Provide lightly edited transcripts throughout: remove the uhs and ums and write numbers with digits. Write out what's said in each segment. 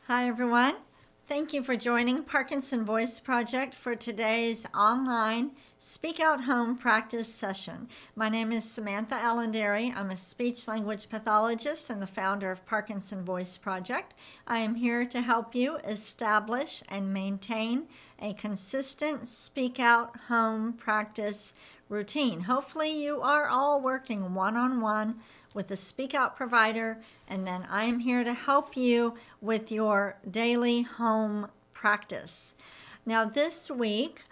Hi, everyone. Thank you for joining Parkinson Voice Project for today's online Speak Out Home practice session. My name is Samantha Allenderry. I'm a speech language pathologist and the founder of Parkinson Voice Project. I am here to help you establish and maintain a consistent Speak Out Home practice routine. Hopefully you are all working one-on-one with a Speak Out provider, and then I am here to help you with your daily home practice. Now this week,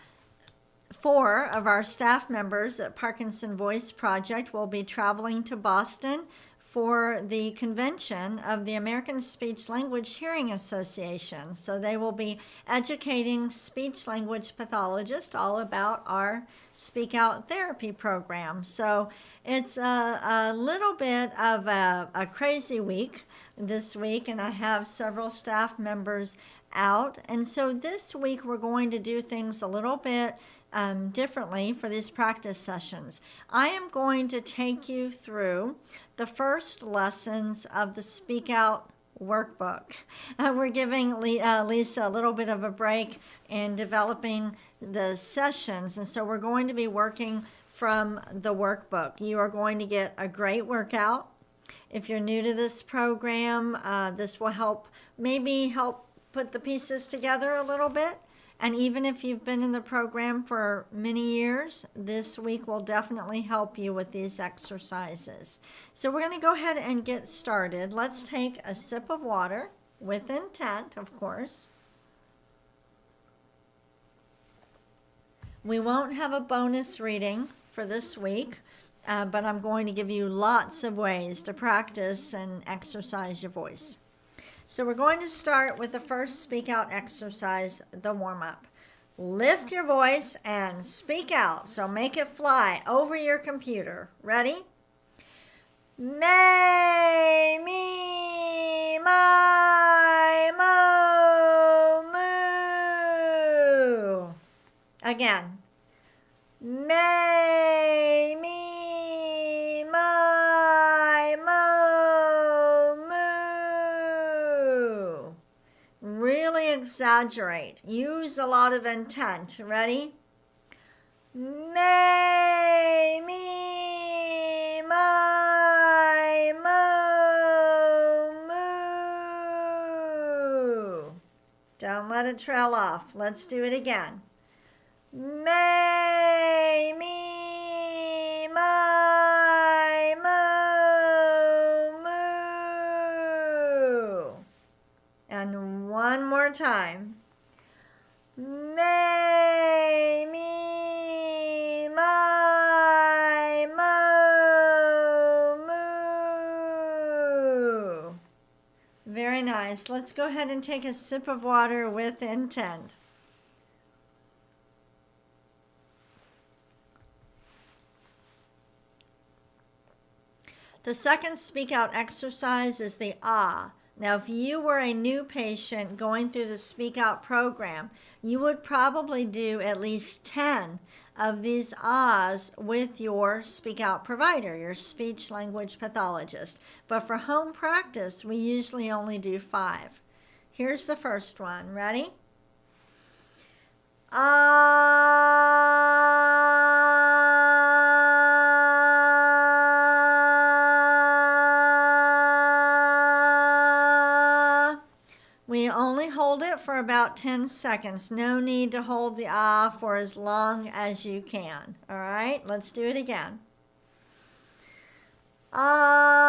4 of our staff members at Parkinson Voice Project will be traveling to Boston for the convention of the American Speech Language Hearing Association. So they will be educating speech language pathologists all about our Speak Out therapy program. So it's a little bit of a crazy week this week, and I have several staff members out. And so this week we're going to do things a little bit differently for these practice sessions. I am going to take you through the first lessons of the Speak Out workbook. We're giving Lisa a little bit of a break in developing the sessions, and so we're going to be working from the workbook. You are going to get a great workout. If you're new to this program, this will help put the pieces together a little bit. And even if you've been in the program for many years, this week will definitely help you with these exercises. So we're going to go ahead and get started. Let's take a sip of water with intent, of course. We won't have a bonus reading for this week, but I'm going to give you lots of ways to practice and exercise your voice. So we're going to start with the first Speak Out exercise, the warm-up. Lift your voice and speak out. So make it fly over your computer. Ready? May, me, my, mo, moo. Again. May, me, my, mo, moo. Really exaggerate. Use a lot of intent. Ready? May, me, my, mo, moo. Don't let it trail off. Let's do it again. May, me, my, mo, moo. And one more time. May, me, my, mo, moo. Very nice. Let's go ahead and take a sip of water with intent. The second Speak Out exercise is the ah. Now, if you were a new patient going through the Speak Out program, you would probably do at least 10 of these ahs with your Speak Out provider, your speech language pathologist. But for home practice, we usually only do 5. Here's the first one. Ready? We only hold it for about 10 seconds. No need to hold the ah for as long as you can. All right, let's do it again. Ah.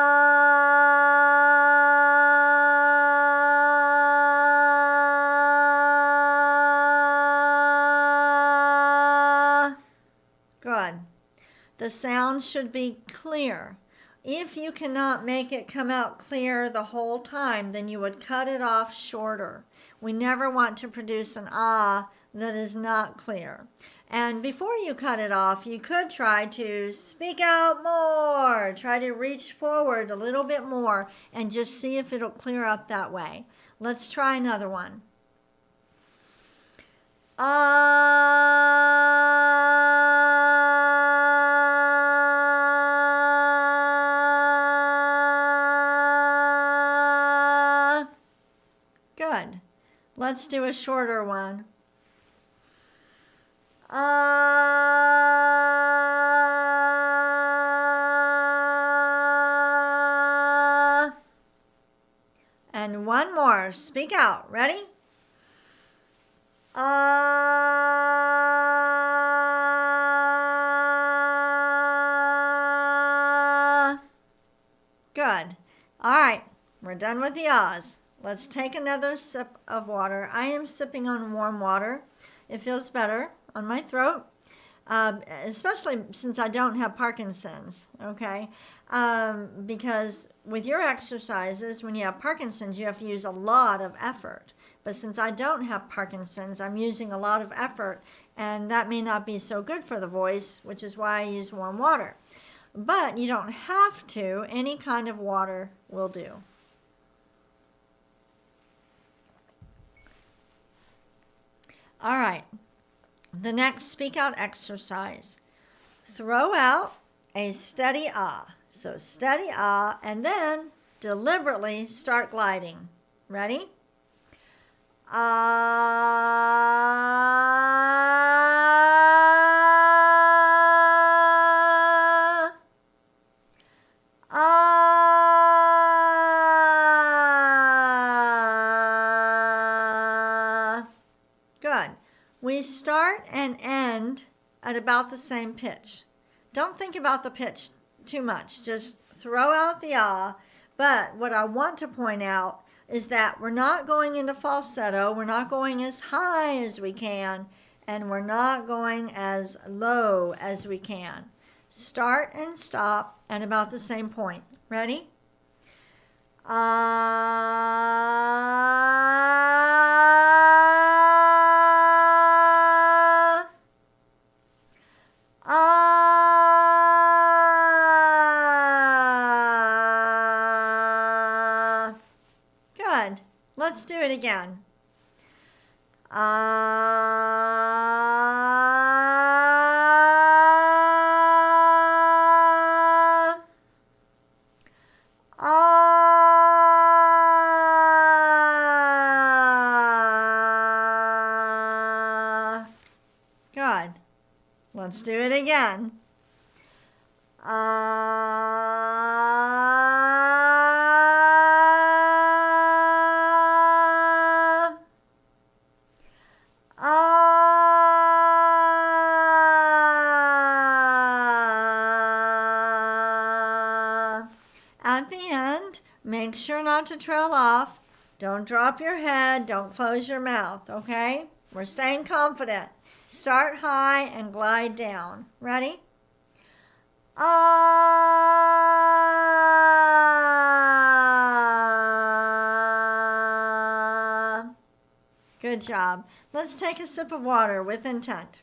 Good. The sound should be clear. If you cannot make it come out clear the whole time, then you would cut it off shorter. We never want to produce an ah that is not clear. And before you cut it off, you could try to speak out more. Try to reach forward a little bit more and just see if it'll clear up that way. Let's try another one. Good. Let's do a shorter one. And one more. Speak out. Ready? Good. All right, we're done with the ahs. Let's take another sip of water. I am sipping on warm water. It feels better on my throat, especially since I don't have Parkinson's, okay? Because with your exercises, when you have Parkinson's, you have to use a lot of effort. But since I don't have Parkinson's, I'm using a lot of effort, and that may not be so good for the voice, which is why I use warm water. But you don't have to. Any kind of water will do. All right. The next speak out exercise. Throw out a steady ah. So steady ah, and then deliberately start gliding. Ready? Ah. Ah. Good. We start and end at about the same pitch. Don't think about the pitch too much. Just throw out the ah. But what I want to point out is that we're not going into falsetto. We're not going as high as we can, and we're not going as low as we can. Start and stop at about the same point. Ready? Ah. Ah. Good. Let's do it again. Ah. Ah. Good. Let's do it again. Ah. Ah. At the end, make sure not to trail off. Don't drop your head. Don't close your mouth, okay? We're staying confident. Start high and glide down. Ready? Ah. Good job. Let's take a sip of water with intent.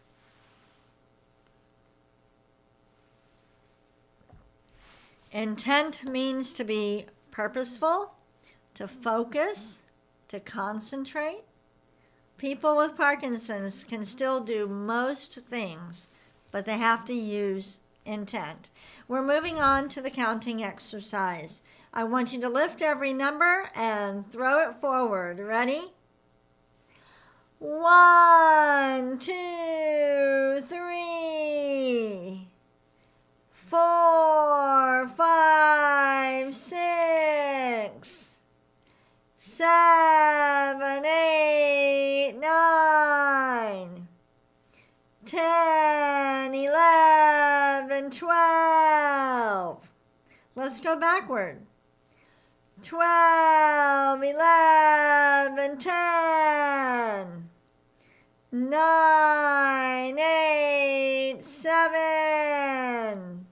Intent means to be purposeful, to focus, to concentrate. People with Parkinson's can still do most things, but they have to use intent. We're moving on to the counting exercise. I want you to lift every number and throw it forward. Ready? 1, 2, 3, 4, 5, 6, 7, 8, 9, 10, 11, 12. Let's go backward. 12, 11, 10, 9, 8, 7,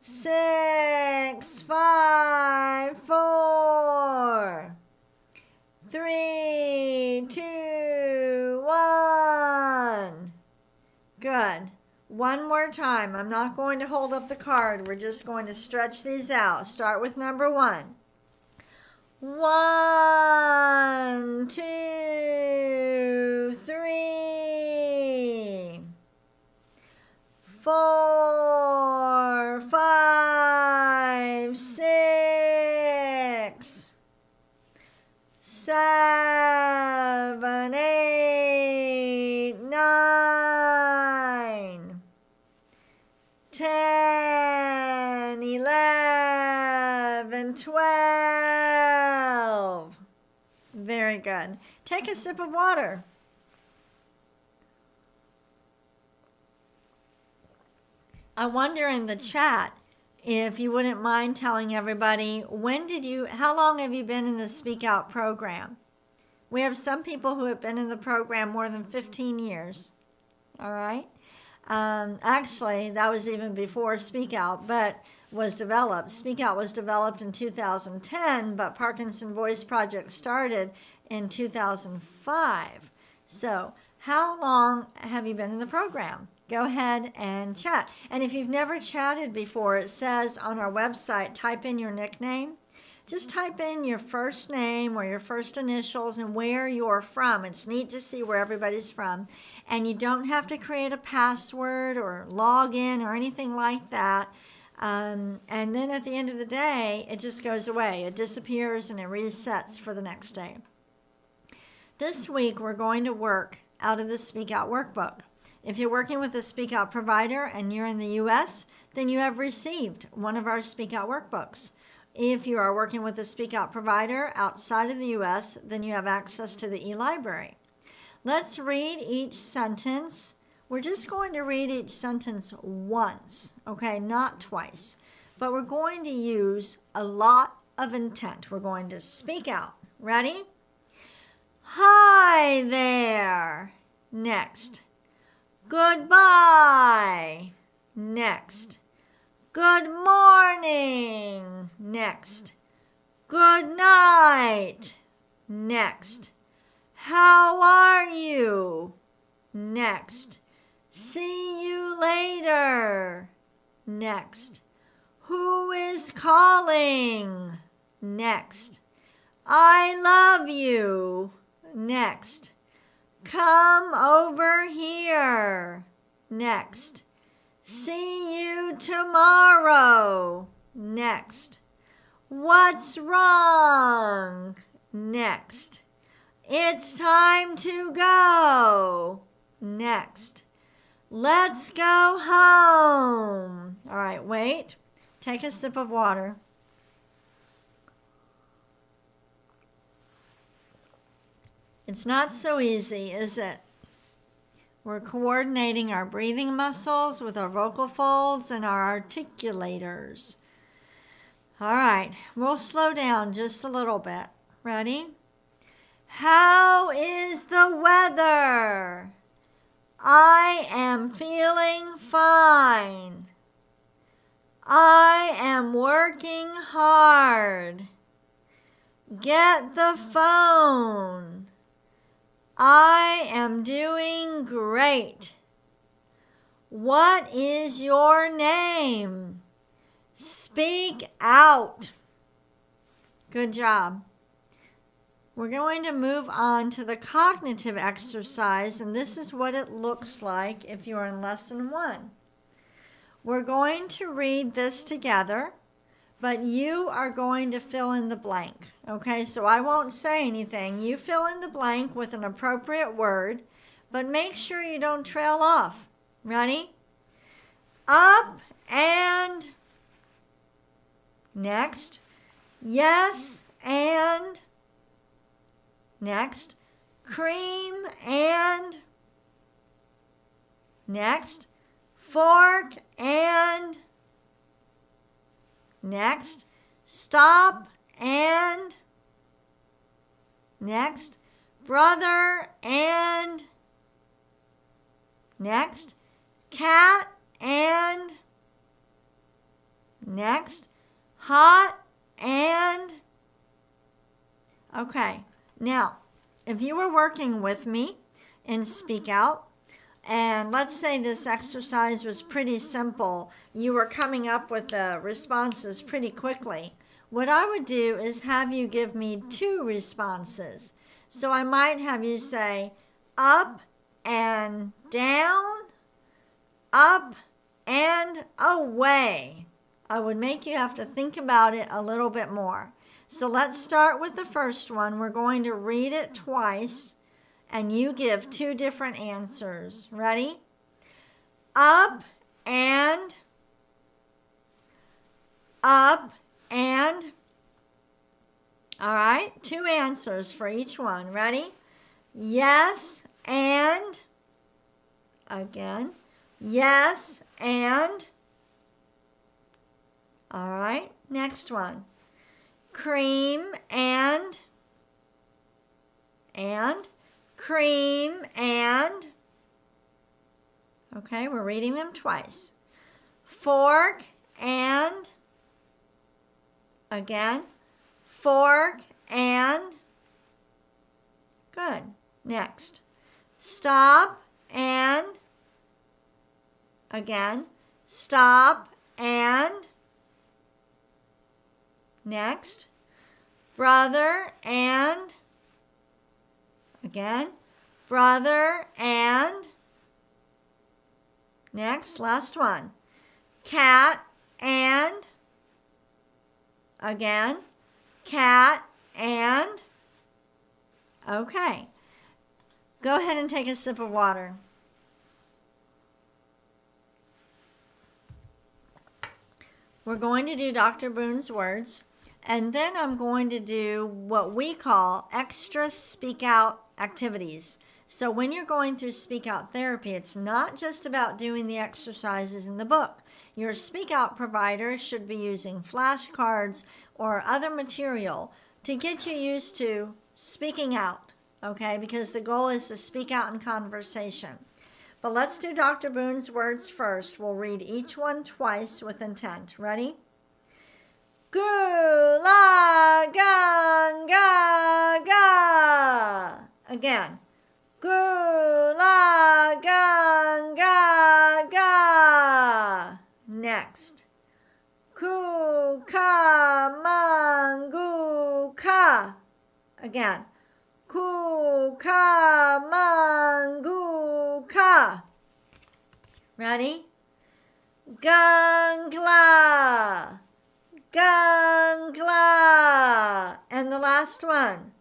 6, 5, 4, 3, 2, 1. Good. One more time. I'm not going to hold up the card. We're just going to stretch these out. Start with number 1. 1, 2, 3, 4, 5, 6, 7, 11, 12. Very good. Take a sip of water. I wonder in the chat if you wouldn't mind telling everybody, how long have you been in the Speak Out program? We have some people who have been in the program more than 15 years. All right. Actually, that was even before Speak Out, but was developed. Speak Out was developed in 2010, but Parkinson Voice Project started in 2005. So, how long have you been in the program? Go ahead and chat. And if you've never chatted before, it says on our website, type in your nickname. Just type in your first name or your first initials and where you're from. It's neat to see where everybody's from. And you don't have to create a password or log in or anything like that. And then at the end of the day, it just goes away. It disappears and it resets for the next day. This week, we're going to work out of the Speak Out workbook. If you're working with a Speak Out provider and you're in the U.S., then you have received one of our Speak Out workbooks. If you are working with a Speak Out provider outside of the U.S., then you have access to the e-library. Let's read each sentence. We're just going to read each sentence once, okay, not twice. But we're going to use a lot of intent. We're going to speak out. Ready? Hi there. Next. Goodbye. Next. Good morning. Next. Good night. Next. How are you? Next. See you later. Next. Who is calling? Next. I love you. Next. Come over here. Next. See you tomorrow. Next. What's wrong? Next. It's time to go. Next. Let's go home. All right, wait. Take a sip of water. It's not so easy, is it? We're coordinating our breathing muscles with our vocal folds and our articulators. All right, we'll slow down just a little bit. Ready? How is the weather? I am feeling fine. I am working hard. Get the phone. I am doing great. What is your name? Speak out. Good job. We're going to move on to the cognitive exercise, and this is what it looks like if you're in lesson 1. We're going to read this together, but you are going to fill in the blank. Okay, so I won't say anything. You fill in the blank with an appropriate word, but make sure you don't trail off. Ready? Up and next. Yes and next. Cream and next. Fork and next. Stop and next. Brother and next. Cat and next. Hot and okay. Now, if you were working with me in Speak Out, and let's say this exercise was pretty simple, you were coming up with the responses pretty quickly, what I would do is have you give me 2 responses. So I might have you say up and down, up and away. I would make you have to think about it a little bit more. So let's start with the first one. We're going to read it twice, and you give 2 different answers. Ready? Up and up, and. All right, 2 answers for each one. Ready? Yes, and. Again. Yes, and. All right, next one. Cream and. Cream and. Okay, we're reading them twice. Fork and. Again. Fork and. Good. Next. Stop and. Again. Stop and. Next. Brother and. Again. Brother and. Next. Last one. Cat and. Again. Cat and. Okay. Go ahead and take a sip of water. We're going to do Dr. Boone's words, and then I'm going to do what we call extra speak out activities. So when you're going through speak out therapy, it's not just about doing the exercises in the book. Your speak out provider should be using flashcards or other material to get you used to speaking out, okay? Because the goal is to speak out in conversation. But let's do Dr. Boone's words first. We'll read each one twice with intent. Ready? Gu la gang ga ga. Again. Gu la gang ga ga. Next. Ku ka man gu ka. Again. Ku ka man gu ka. Ready? Gangla. Gangla. And the last one.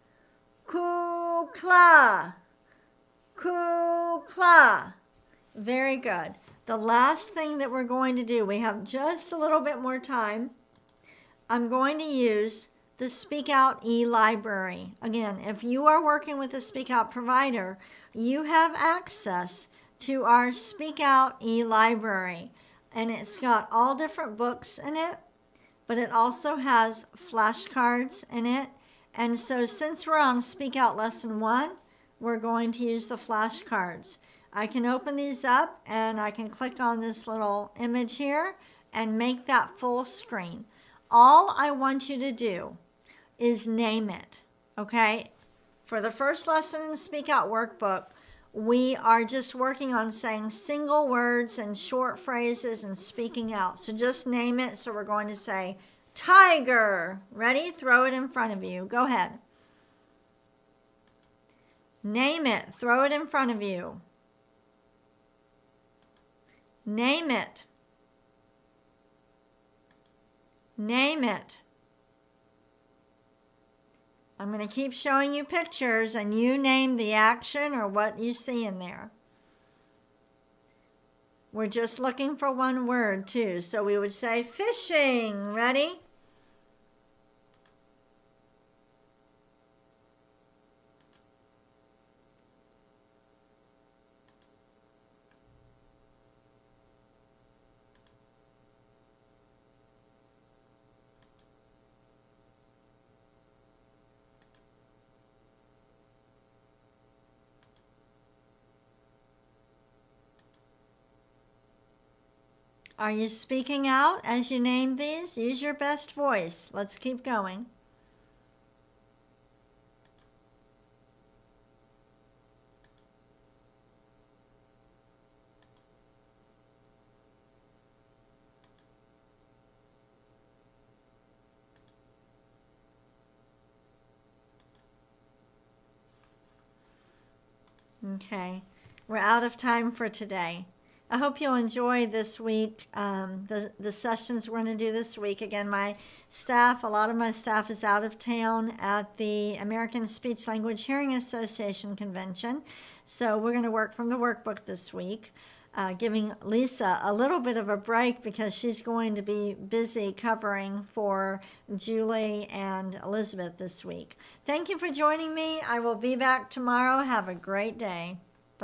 Kukla. Kukla. Very good. The last thing that we're going to do, we have just a little bit more time. I'm going to use the Speak Out e-library. Again, if you are working with a Speak Out provider, you have access to our Speak Out e-library. And it's got all different books in it, but it also has flashcards in it. And so since we're on Speak Out Lesson 1, we're going to use the flashcards. I can open these up and I can click on this little image here and make that full screen. All I want you to do is name it, okay? For the first lesson in the Speak Out workbook, we are just working on saying single words and short phrases and speaking out. So just name it. So we're going to say tiger. Ready? Throw it in front of you. Go ahead. Name it. Throw it in front of you. Name it. Name it. I'm going to keep showing you pictures and you name the action or what you see in there. We're just looking for one word too. So we would say fishing. Ready? Are you speaking out as you name these? Use your best voice. Let's keep going. Okay, we're out of time for today. I hope you'll enjoy this week, the sessions we're going to do this week. Again, my staff, a lot of my staff is out of town at the American Speech Language Hearing Association convention. So we're going to work from the workbook this week. giving Lisa a little bit of a break because she's going to be busy covering for Julie and Elizabeth this week. Thank you for joining me. I will be back tomorrow. Have a great day.